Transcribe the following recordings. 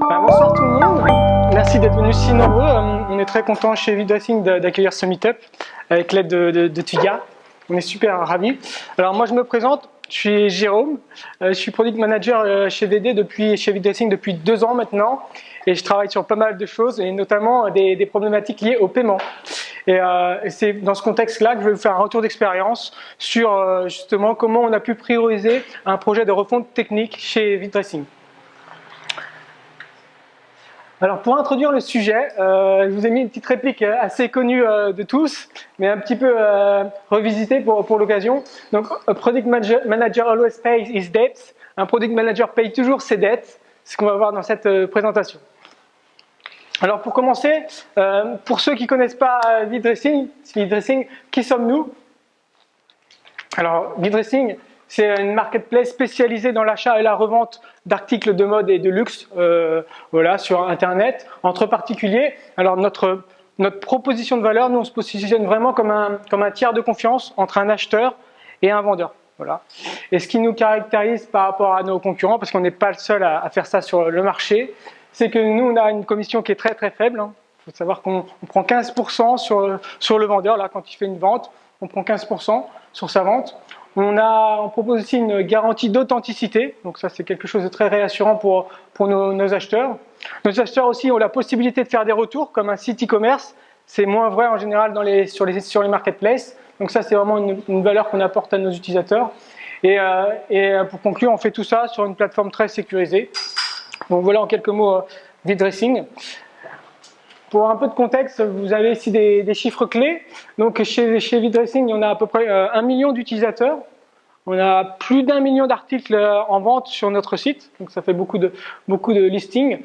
Bonsoir tout le monde, merci d'être venus si nombreux. On est très content chez Vidressing d'accueillir ce meet-up avec l'aide de Tuya. On est super ravis. Alors moi je me présente, je suis Jérôme, je suis Product Manager chez Vidressing depuis 2 ans maintenant et je travaille sur pas mal de choses et notamment des problématiques liées au paiement. Et c'est dans ce contexte-là que je vais vous faire un retour d'expérience sur justement comment on a pu prioriser un projet de refonte technique chez Vidressing. Alors pour introduire le sujet, je vous ai mis une petite réplique assez connue de tous, mais un petit peu revisitée pour l'occasion. Donc, a product manager always pays his debts. Un product manager paye toujours ses dettes. C'est ce qu'on va voir dans cette présentation. Alors pour commencer, pour ceux qui ne connaissent pas Vidressing, qui sommes-nous? Alors Vidressing, c'est une marketplace spécialisée dans l'achat et la revente d'articles de mode et de luxe voilà, sur Internet, entre particuliers. Alors notre proposition de valeur, nous on se positionne vraiment comme un tiers de confiance entre un acheteur et un vendeur. Voilà. Et ce qui nous caractérise par rapport à nos concurrents, parce qu'on n'est pas le seul à faire ça sur le marché, c'est que nous on a une commission qui est très très faible. Il faut savoir qu'on prend 15% sur le vendeur, là quand il fait une vente, on prend 15% sur sa vente. On propose aussi une garantie d'authenticité, donc ça c'est quelque chose de très réassurant pour nos acheteurs. Nos acheteurs aussi ont la possibilité de faire des retours comme un site e-commerce, c'est moins vrai en général sur les marketplaces, donc ça c'est vraiment une valeur qu'on apporte à nos utilisateurs. Et pour conclure, on fait tout ça sur une plateforme très sécurisée. Donc voilà en quelques mots Vidressing. Pour un peu de contexte, vous avez ici des chiffres clés. Donc chez Vidressing, on a à peu près 1 million d'utilisateurs. On a plus d'1 million d'articles en vente sur notre site. Donc ça fait beaucoup de listings.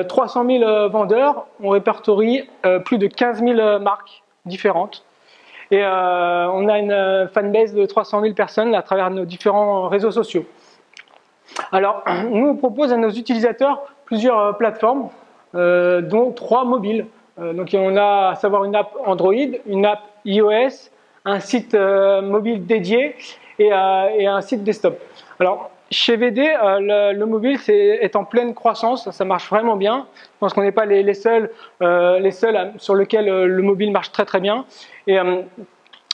300 000 vendeurs. On répertorie plus de 15 000 marques différentes. Et on a une fanbase de 300 000 personnes à travers nos différents réseaux sociaux. Alors, nous, on propose à nos utilisateurs plusieurs plateformes, dont 3 mobiles. Donc, on a à savoir une app Android, une app iOS, un site mobile dédié et un site desktop. Alors, chez VD, le mobile est en pleine croissance, ça marche vraiment bien. Je pense qu'on n'est pas les seuls sur lesquels le mobile marche très très bien. Et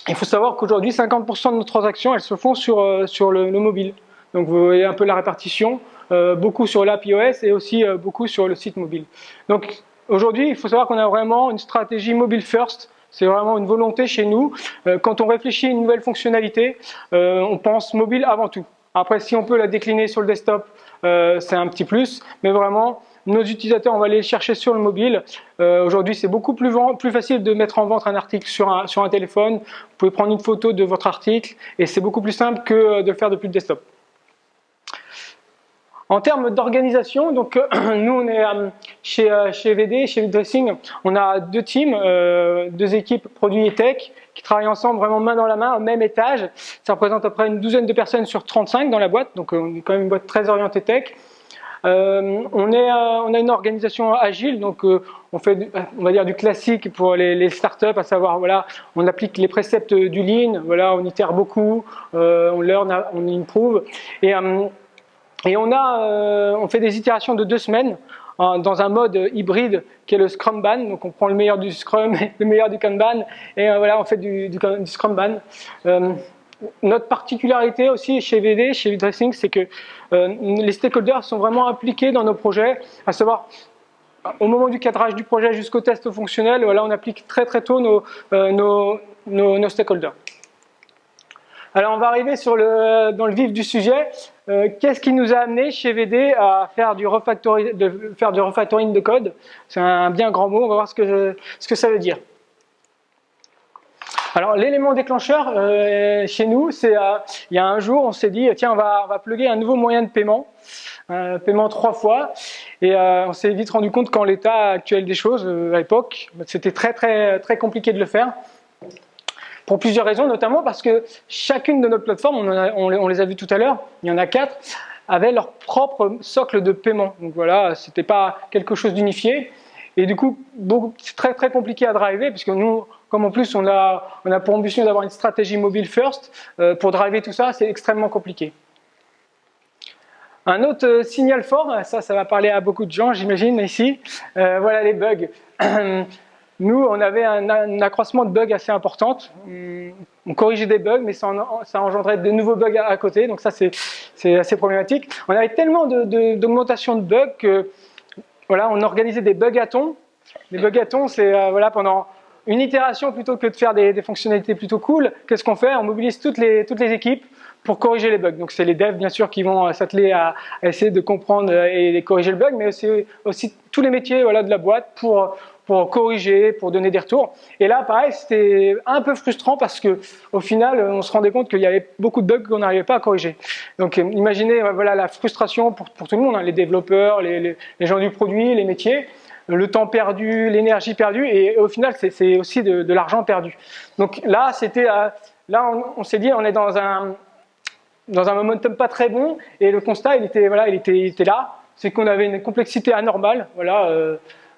il faut savoir qu'aujourd'hui, 50% de nos transactions, elles se font sur le mobile. Donc vous voyez un peu la répartition, beaucoup sur l'app iOS et aussi beaucoup sur le site mobile. Donc aujourd'hui, il faut savoir qu'on a vraiment une stratégie mobile first. C'est vraiment une volonté chez nous. Quand on réfléchit à une nouvelle fonctionnalité, on pense mobile avant tout. Après, si on peut la décliner sur le desktop, c'est un petit plus. Mais vraiment, nos utilisateurs, on va aller les chercher sur le mobile. Aujourd'hui, c'est beaucoup plus facile de mettre en vente un article sur un téléphone. Vous pouvez prendre une photo de votre article et c'est beaucoup plus simple que de le faire depuis le desktop. En termes d'organisation, donc nous on est chez VD, chez Vidressing, on a 2 teams, 2 équipes produits et tech qui travaillent ensemble vraiment main dans la main au même étage. Ça représente à peu près une douzaine de personnes sur 35 dans la boîte, donc on est quand même une boîte très orientée tech. On a une organisation agile, donc on fait, on va dire, du classique pour les startups, à savoir voilà, on applique les préceptes du lean, voilà, on itère beaucoup, on learn, on improve et on fait des itérations de 2 semaines dans un mode hybride qui est le Scrumban. Donc on prend le meilleur du Scrum et le meilleur du Kanban et voilà, on fait du Scrumban. Notre particularité aussi chez VD, chez Vidressing, c'est que les stakeholders sont vraiment impliqués dans nos projets, à savoir au moment du cadrage du projet jusqu'au test fonctionnel. Voilà, on applique très très tôt nos stakeholders. Alors on va arriver dans le vif du sujet. Qu'est-ce qui nous a amené chez VD à faire du refactoring de code? C'est un bien grand mot, on va voir ce que ça veut dire. Alors l'élément déclencheur chez nous, c'est il y a un jour on s'est dit tiens on va plugger un nouveau moyen de paiement, paiement 3 fois, et on s'est vite rendu compte qu'en l'état actuel des choses à l'époque, c'était très très très compliqué de le faire. Pour plusieurs raisons, notamment parce que chacune de nos plateformes, on les a vues tout à l'heure, il y en a 4, avaient leur propre socle de paiement. Donc voilà, c'était pas quelque chose d'unifié. Et du coup, c'est très très compliqué à driver, puisque nous, comme en plus on a pour ambition d'avoir une stratégie mobile first, pour driver tout ça, c'est extrêmement compliqué. Un autre signal fort, ça va parler à beaucoup de gens, j'imagine, ici. Voilà les bugs. Nous, on avait un accroissement de bugs assez important. On corrigeait des bugs, mais ça engendrait de nouveaux bugs à côté. Donc ça, c'est assez problématique. On avait tellement d'augmentation de bugs que voilà, on organisait des bugatons. Les bugatons, c'est voilà, pendant une itération, plutôt que de faire des fonctionnalités plutôt cool, qu'est-ce qu'on fait? On mobilise toutes les équipes pour corriger les bugs. Donc c'est les devs bien sûr qui vont s'atteler à essayer de comprendre et corriger le bug, mais c'est aussi tous les métiers voilà, de la boîte pour corriger, pour donner des retours. Et là, pareil, c'était un peu frustrant parce que au final, on se rendait compte qu'il y avait beaucoup de bugs qu'on n'arrivait pas à corriger. Donc imaginez voilà, la frustration pour tout le monde, hein, les développeurs, les gens du produit, les métiers, le temps perdu, l'énergie perdue, et au final, c'est aussi de l'argent perdu. Donc là, on s'est dit, on est dans un momentum pas très bon, et le constat, il était là, c'est qu'on avait une complexité anormale, voilà,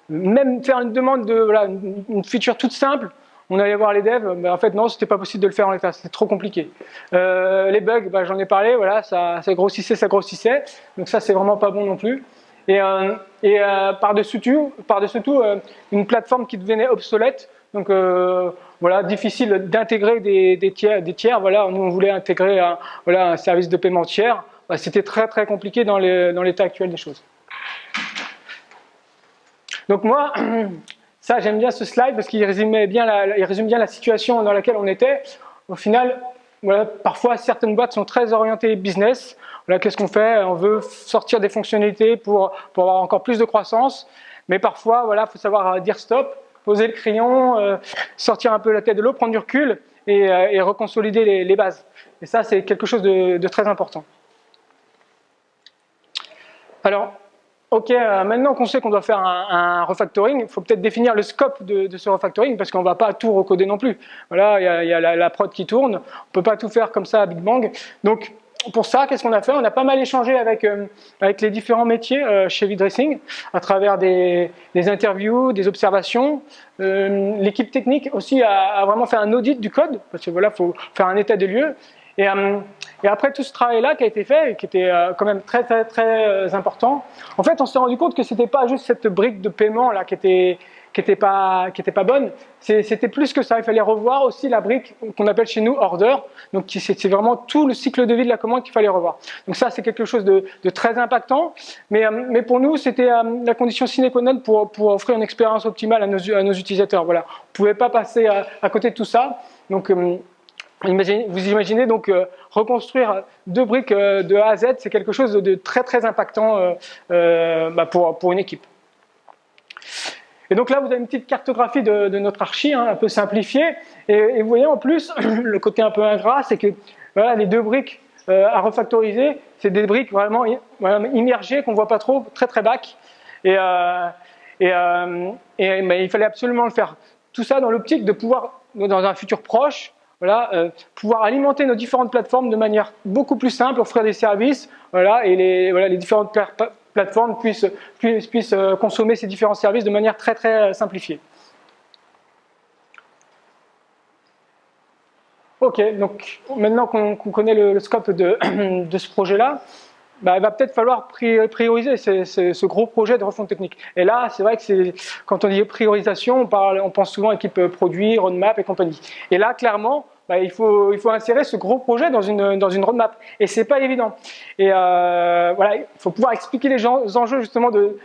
même faire une demande de voilà, une feature toute simple, on allait voir les devs, mais en fait non, c'était pas possible de le faire en l'état, c'était trop compliqué. Les bugs, bah, j'en ai parlé, voilà, ça grossissait, donc ça c'est vraiment pas bon non plus. Et par-dessus tout, une plateforme qui devenait obsolète, donc voilà, difficile d'intégrer des tiers. Voilà, nous on voulait intégrer un service de paiement tiers. Bah, c'était très très compliqué dans l'état actuel des choses. Donc moi, ça j'aime bien ce slide parce qu'il résume bien la situation dans laquelle on était. Au final, voilà, parfois certaines boîtes sont très orientées business. Voilà, qu'est-ce qu'on fait? On veut sortir des fonctionnalités pour avoir encore plus de croissance, mais parfois, voilà, faut savoir dire stop, poser le crayon, sortir un peu la tête de l'eau, prendre du recul et reconsolider les bases. Et ça, c'est quelque chose de très important. Alors, ok, maintenant qu'on sait qu'on doit faire un refactoring, il faut peut-être définir le scope de ce refactoring parce qu'on ne va pas tout recoder non plus. Voilà, il y a la prod qui tourne, on ne peut pas tout faire comme ça à Big Bang. Donc, pour ça, qu'est-ce qu'on a fait? On a pas mal échangé avec les différents métiers chez V-Dressing à travers des interviews, des observations. L'équipe technique aussi a vraiment fait un audit du code parce que voilà, faut faire un état des lieux. Et après tout ce travail-là qui a été fait, et qui était quand même très très très important, en fait, on s'est rendu compte que c'était pas juste cette brique de paiement là qui était pas bonne. C'était plus que ça. Il fallait revoir aussi la brique qu'on appelle chez nous order. Donc c'est vraiment tout le cycle de vie de la commande qu'il fallait revoir. Donc ça, c'est quelque chose de très impactant. Mais pour nous, c'était la condition sine qua non pour offrir une expérience optimale à nos utilisateurs. Voilà, on pouvait pas passer à côté de tout ça. Donc vous imaginez donc reconstruire deux briques de A à Z, c'est quelque chose de très très impactant pour une équipe. Et donc là, vous avez une petite cartographie de notre archi, hein, un peu simplifiée. Et vous voyez en plus, le côté un peu ingrat, c'est que voilà, les deux briques à refactoriser, c'est des briques vraiment immergées qu'on ne voit pas trop, très très back. Mais il fallait absolument le faire. Tout ça dans l'optique de pouvoir, dans un futur proche, voilà, pouvoir alimenter nos différentes plateformes de manière beaucoup plus simple, offrir des services, voilà, et les différentes plateformes puissent consommer ces différents services de manière très très simplifiée. Ok, donc maintenant qu'on connaît le scope de ce projet-là, bah, il va peut-être falloir prioriser ce gros projet de refonte technique. Et là, c'est vrai que quand on dit priorisation, on pense souvent équipe produit, roadmap et compagnie. Et là, clairement, bah, il faut insérer ce gros projet dans une roadmap. Et c'est pas évident. Et voilà, il faut pouvoir expliquer les enjeux justement de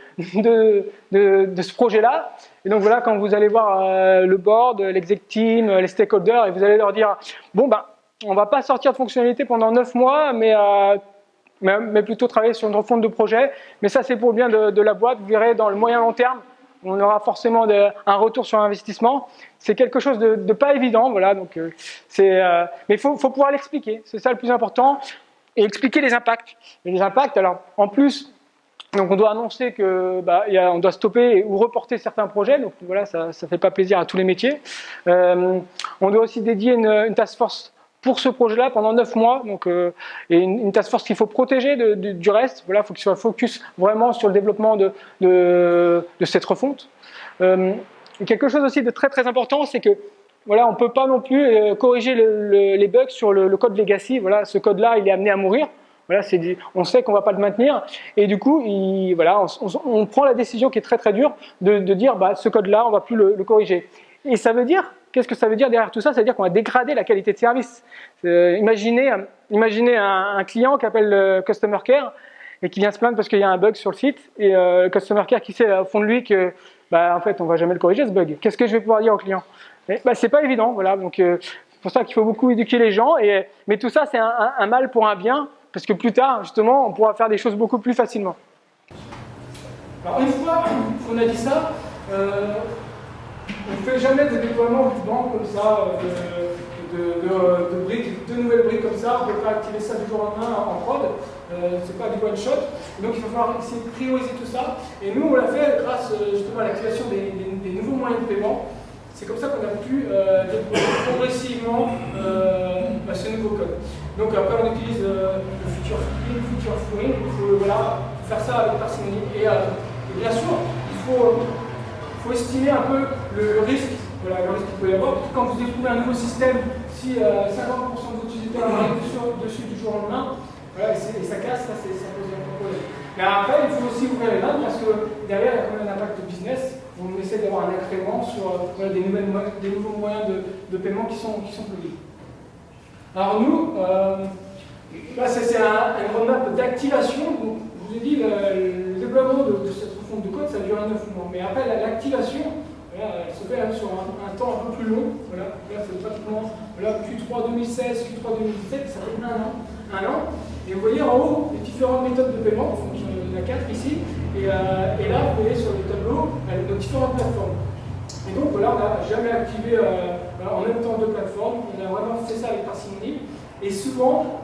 ce projet-là. Et donc voilà, quand vous allez voir le board, l'exec team, les stakeholders, et vous allez leur dire, bon ben, on va pas sortir de fonctionnalité pendant 9 mois, mais plutôt travailler sur une refonte de projet. Mais ça, c'est pour le bien de la boîte. Vous verrez, dans le moyen long terme, on aura forcément un retour sur investissement. C'est quelque chose de pas évident, voilà. Donc mais il faut pouvoir l'expliquer. C'est ça le plus important, et expliquer les impacts. Et les impacts, alors en plus, donc on doit annoncer que on doit stopper ou reporter certains projets. Donc voilà, ça fait pas plaisir à tous les métiers. On doit aussi dédier une task force pour ce projet-là pendant 9 mois, donc, et une task force qu'il faut protéger du reste. Voilà, il faut qu'il soit focus vraiment sur le développement de cette refonte. Quelque chose aussi de très très important, c'est que voilà, on peut pas non plus corriger les bugs sur le code legacy. Voilà, ce code-là, il est amené à mourir. Voilà, on sait qu'on ne va pas le maintenir. Et du coup, voilà, on prend la décision qui est très très dure de dire bah, ce code-là, on ne va plus le corriger. Et ça veut dire, qu'est-ce que ça veut dire derrière tout ça? Ça veut dire qu'on va dégrader la qualité de service. Imaginez un client qui appelle le Customer Care et qui vient se plaindre parce qu'il y a un bug sur le site. Et le Customer Care qui sait au fond de lui que bah, en fait, on ne va jamais le corriger ce bug. Qu'est-ce que je vais pouvoir dire au client? Bah, c'est pas évident. Voilà, donc c'est pour ça qu'il faut beaucoup éduquer les gens. Mais tout ça, c'est un mal pour un bien. Parce que plus tard, justement, on pourra faire des choses beaucoup plus facilement. Alors une fois qu'on a dit ça, on ne fait jamais de déploiement du banc comme ça, de briques, de nouvelles briques comme ça. On ne peut pas activer ça du jour au lendemain en prod. C'est pas du one shot. Donc il va falloir essayer de prioriser tout ça. Et nous, on l'a fait grâce justement à l'activation des nouveaux moyens de paiement. C'est comme ça qu'on a pu déployer progressivement ce nouveau code. Donc après on utilise le future flooring, il faut voilà, faire ça avec parcimonie. Et bien sûr, il faut estimer un peu le risque, voilà, le risque qu'il peut y avoir. Parce que quand vous découvrez un nouveau système, si 50% de vos utilisateurs arrivent dessus du jour au lendemain, voilà, et ça casse, ça pose un problème. Mais après, il faut aussi ouvrir les vannes parce que derrière, il y a quand même un impact business. On essaie d'avoir un incrément sur des nouveaux moyens de paiement qui sont publiés. Alors nous, là c'est un roadmap d'activation. Je vous ai dit, le déploiement de cette refonte de code, ça dure 9 mois. Mais après, l'activation, voilà, elle se fait sur un temps un peu plus long. Voilà, là c'est pratiquement Q3 2016, Q3 2017, ça fait un an. Et vous voyez en haut les différentes méthodes de paiement, donc il y en a 4 ici. Et là, vous voyez sur le tableau nos différentes plateformes. Et donc voilà, on n'a jamais activé en même temps deux plateformes, on a vraiment fait ça avec parcimonie. Et souvent,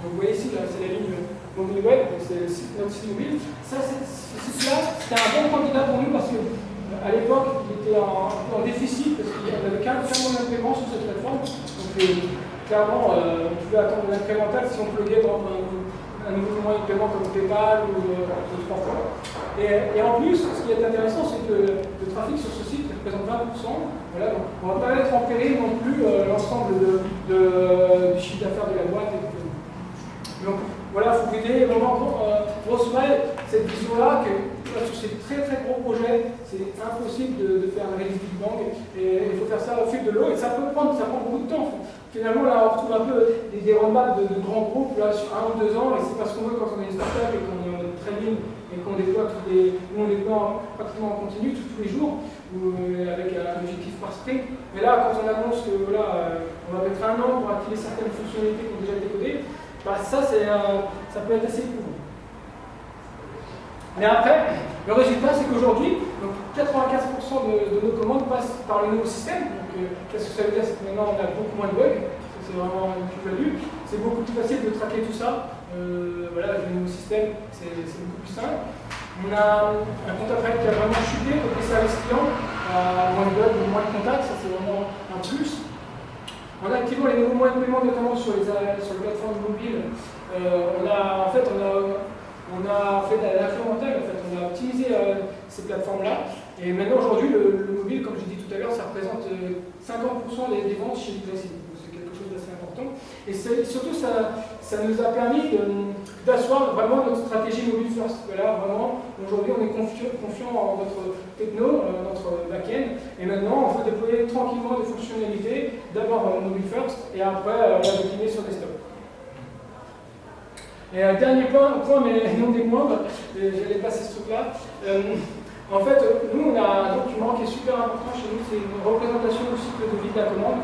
donc vous voyez ici, c'est la ligne mobile web, c'est notre site mobile. Ça, ce site-là, c'était un bon candidat pour nous parce qu'à l'époque, il était en déficit parce qu'il n'y avait qu'un moyen de paiement sur cette plateforme. Donc clairement, on pouvait attendre l'incrémental si on pluguait dans un nouveau moyen de paiement comme PayPal ou 3 fois. Et en plus, ce qui est intéressant, c'est que le trafic sur ce site représente 20%. Voilà, donc on ne va pas mettre en péril non plus l'ensemble du chiffre d'affaires de la boîte. Donc voilà, il faut aider vraiment pour se mettre cette vision-là que sur ces très très gros projets, c'est impossible de faire un release Big Bang. Et il faut faire ça au fil de l'eau et ça prend beaucoup de temps. Finalement, là, on retrouve un peu des roadmaps de grands groupes là, sur 1 ou 2 ans, et c'est parce qu'on veut quand on est une startup et qu'on est trading et qu'on déploie pratiquement en continu tous les jours, avec un objectif par sprint. Mais là, quand on annonce que voilà, on va mettre 1 an pour activer certaines fonctionnalités qui ont déjà été codées, bah, ça peut être assez éprouvant. Mais après, le résultat, c'est qu'aujourd'hui, 95% de nos commandes passent par le nouveau système. Qu'est-ce que ça veut dire? C'est que maintenant on a beaucoup moins de bugs, c'est vraiment une plus-value. C'est beaucoup plus facile de traquer tout ça. Voilà, le nouveau système, c'est beaucoup plus simple. On a un compte après qui a vraiment chuté côté service client, moins de bugs, moins de contacts, ça c'est vraiment un plus. En activant les nouveaux moyens de paiement, notamment sur les plateformes mobiles, on a fait de l'incrémental, on a optimisé ces plateformes-là. Et maintenant, aujourd'hui, le mobile, comme j'ai dit tout à l'heure, ça représente 50% des ventes chez Yggdrasil. C'est quelque chose d'assez important. Et surtout, ça nous a permis d'asseoir vraiment notre stratégie mobile first. Voilà, vraiment, aujourd'hui, on est confiant en notre techno, notre back-end. Et maintenant, on peut déployer tranquillement des fonctionnalités, d'abord mobile first, et après, on va décliner sur desktop. Et dernier point, mais non des moindres, j'allais passer ce truc-là. En fait, nous, on a un document qui est super important chez nous, c'est une représentation du cycle de vie de la commande.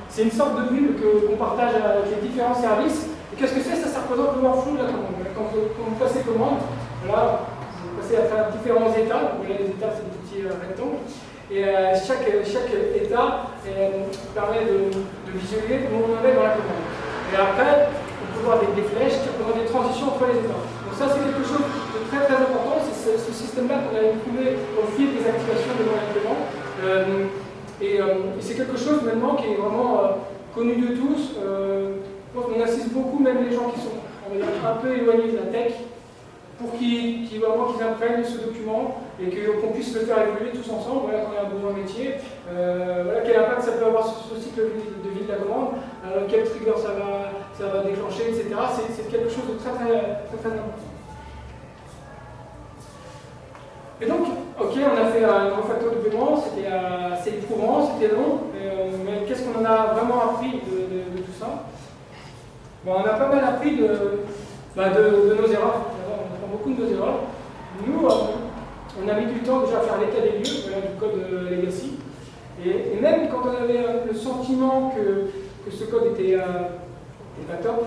C'est une sorte de bulle qu'on partage avec les différents services. Et qu'est-ce que c'est? Ça représente le workflow de la commande. Quand vous passez commande, voilà, vous passez à travers différents états. Donc, les états, c'est des petits rectangles. Et chaque état permet de visualiser où on en est dans la commande. Et après, on peut voir des flèches qui représentent des transitions entre les états. Donc ça, c'est quelque chose de très très important. C'est ce système-là qu'on a éprouvé au fil des activations des moyens de paiement. Et c'est quelque chose maintenant qui est vraiment connu de tous. On assiste beaucoup, même les gens qui sont un peu éloignés de la tech, pour qu'ils apprennent ce document et qu'on puisse le faire évoluer tous ensemble, voilà, quand il y a un besoin métier, voilà, quel impact ça peut avoir sur ce cycle de vie de la commande, quel trigger ça ça va déclencher, etc. C'est quelque chose de très important. Et donc, ok, on a fait un refactor de paiement, c'était assez éprouvant, c'était long, mais qu'est-ce qu'on en a vraiment appris de tout ça? Bon, on a pas mal appris de nos erreurs. On apprend beaucoup de nos erreurs. Nous, on a mis du temps déjà à faire l'état des lieux du code legacy. Et même quand on avait le sentiment que ce code était pas top,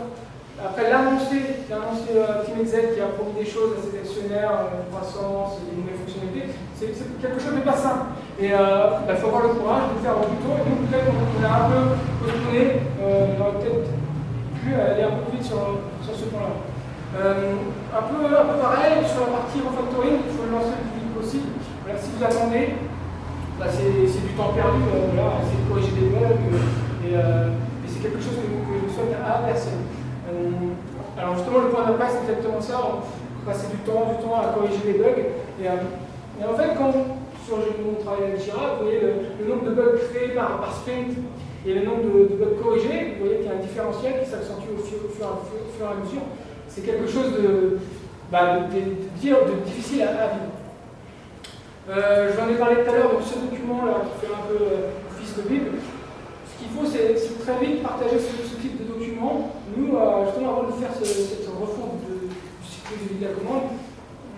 après l'annoncer TeamXZ qui a promis des choses à ses actionnaires, croissance, des nouvelles fonctionnalités, c'est quelque chose de pas simple. Et il faut avoir le courage de le faire au plus tôt. Et donc peut-être qu'on a un peu postponé, on aurait peut-être pu aller un peu plus vite sur ce point-là. Un peu pareil sur la partie refactoring, il faut le lancer le plus vite possible. Voilà, si vous attendez, c'est du temps perdu, essayer de corriger des bugs, et c'est quelque chose que je souhaite à personne. Alors justement, le point d'après, c'est exactement ça, on passer du temps à corriger les bugs. Et en fait, quand sur mon travail avec Jira, vous voyez le nombre de bugs créés par sprint et le nombre de bugs corrigés, vous voyez qu'il y a un différentiel qui s'accentue au fur et à mesure. C'est quelque chose de difficile à vivre. Je vous en ai parlé tout à l'heure de ce document-là qui fait un peu office de Bible. Ce qu'il faut, c'est très vite partager ce type de document. Nous, justement, avant de faire cette refonte du cycle de vie de la commande,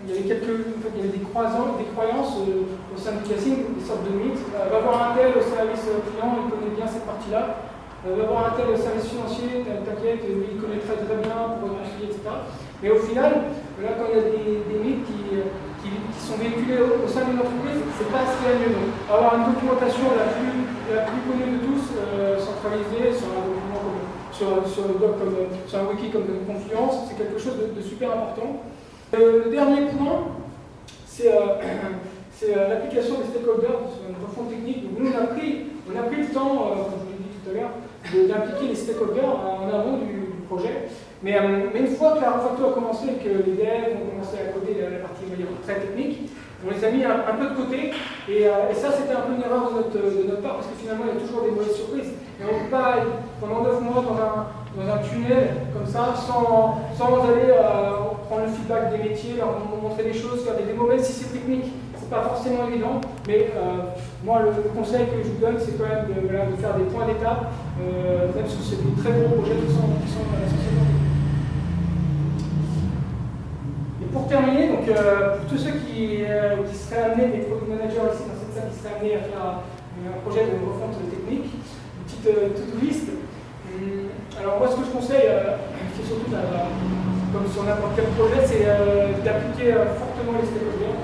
il y avait des croyances au sein du casting, des sortes de mythes. Va voir un tel au service client, il connaît bien cette partie-là. Va voir un tel au service financier, t'inquiète, lui il connaît très bien pour réconcilier, etc. Mais au final, là, quand il y a des mythes qui sont véhiculés au sein d'une entreprise, c'est pas ce qu'il y a de mieux. Donc, avoir une documentation la plus connue de tous, centralisée sur un document sur un wiki comme Confluence, c'est quelque chose de super important. Le dernier point, c'est l'application des stakeholders sur une refonte technique. Donc, nous, on a pris le temps, comme je vous l'ai dit tout à l'heure, d'impliquer les stakeholders en amont du projet. Mais une fois que la refactor a commencé et que les devs ont commencé à coder la partie très technique, on les a mis un peu de côté. Et ça, c'était un peu une erreur de notre part, parce que finalement, il y a toujours des mauvaises surprises. Et on ne peut pas aller pendant 9 mois dans un tunnel comme ça, sans aller prendre le feedback des métiers, leur montrer des choses, faire des démos, même si c'est technique. C'est pas forcément évident, mais moi, le conseil que je vous donne, c'est quand même de faire des points d'étape, même si c'est des très gros projets qui sont essentiellement. Et pour terminer, donc, pour tous ceux qui seraient amenés, des product managers ici dans cette salle, qui seraient amenés à faire un projet de refonte technique, une petite to-do list. Alors moi, ce que je conseille, c'est surtout, comme sur n'importe quel projet, c'est d'appliquer fortement les stakeholders.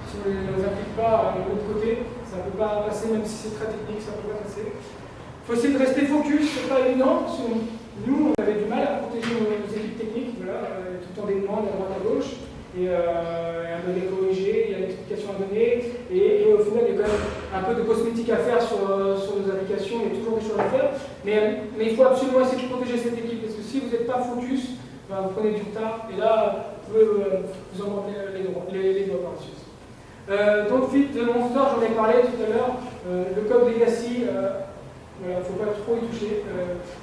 Si on ne les applique pas de l'autre côté, ça ne peut pas passer, même si c'est très technique, ça ne peut pas passer. Il faut essayer de rester focus, c'est pas évident, parce que nous, on avait du mal à protéger nos équipes techniques, tout le temps des demandes à droite à gauche, et un bug à corriger, il y a une explication à donner, et au final, il y a quand même un peu de cosmétique à faire sur nos applications, il y a toujours des choses à faire, mais il faut absolument essayer de protéger cette équipe, parce que si vous n'êtes pas focus, vous prenez du retard, et là, vous pouvez vous en prendre les doigts par la suite. Donc, de Monster, j'en ai parlé tout à l'heure, le code legacy, il ne faut pas trop y toucher.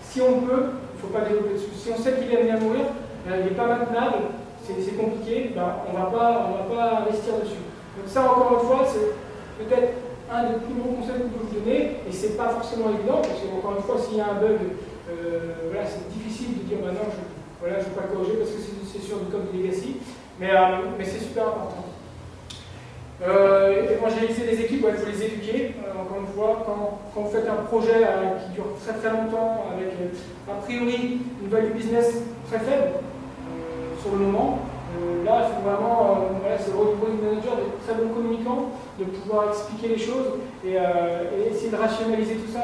Si on peut, il ne faut pas développer dessus. Si on sait qu'il est amené à mourir, il n'est pas maintenable, c'est compliqué, on ne va pas investir dessus. Donc ça, encore une fois, c'est peut-être un des plus bons conseils que je peux vous donner, et ce n'est pas forcément évident, parce que, encore une fois, s'il y a un bug, c'est difficile de dire, non, je ne vais pas le corriger parce que c'est sur du code legacy, mais c'est super important. Évangéliser les équipes, il faut les éduquer. Encore une fois, quand vous faites un projet qui dure très très longtemps, avec a priori une value business très faible sur le moment, là il faut vraiment, c'est le rôle du product manager d'être très bon communicant, de pouvoir expliquer les choses et essayer de rationaliser tout ça.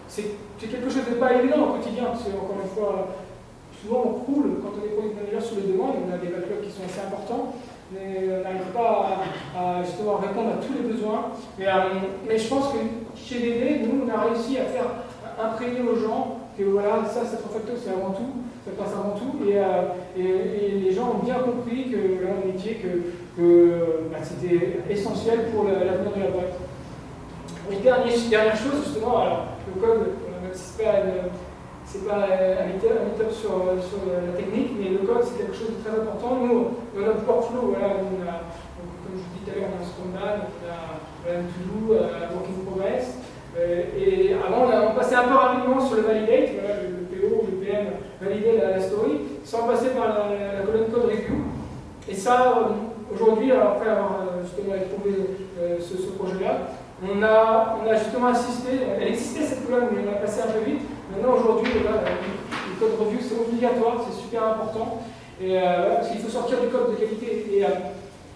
C'est quelque chose de pas évident au quotidien, parce que encore une fois, souvent on croule quand on est product manager sur les demandes, on a des backlogs qui sont assez importants. Mais on n'arrive pas à justement répondre à tous les besoins. Mais je pense que chez DD, nous, on a réussi à faire imprégner aux gens que voilà, cette refactor, c'est avant tout, ça passe avant tout. Et les gens ont bien compris que le métier, c'était essentiel pour l'avenir de la boîte. Et dernière chose, justement, alors, le code, même si c'est pas un meet-up sur la technique, mais le code, c'est quelque chose de très important. Nous, dans notre workflow, voilà, on a, donc, comme je vous dis tout à l'heure, on a un Scrumman, on a un to-do, un work in progress. Et avant, on passait un peu rapidement sur le validate, voilà, le PO ou le PM validait la story, sans passer par la colonne code review. Et ça, aujourd'hui, après avoir justement éprouvé ce projet-là, on a justement assisté, elle existait cette colonne, mais on a passé un peu vite. Maintenant, aujourd'hui, le code review, c'est obligatoire, c'est super important, et, parce qu'il faut sortir du code de qualité.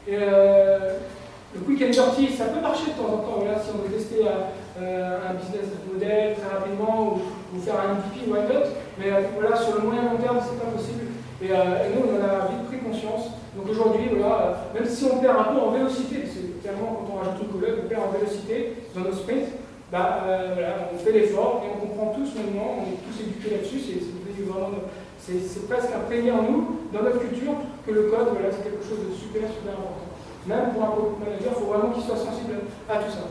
Et le quick and dirty, ça peut marcher de temps en temps, voilà, si on veut tester un business model très rapidement, ou faire un MVP, why not, mais voilà, sur le moyen long terme, c'est pas possible. Et nous, on en a vite pris conscience. Donc aujourd'hui, voilà, même si on perd un peu en vélocité, parce que clairement, quand on rajoute une colonne, on perd en vélocité dans nos sprints, voilà, on fait l'effort et on comprend tous maintenant, on est tous éduqués là-dessus, c'est presque imprégné en nous, dans notre culture, que le code, voilà, c'est quelque chose de super, super important. Même pour un product manager, il faut vraiment qu'il soit sensible à tout ça.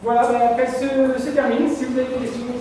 Voilà, après, c'est terminé. Si vous avez des questions.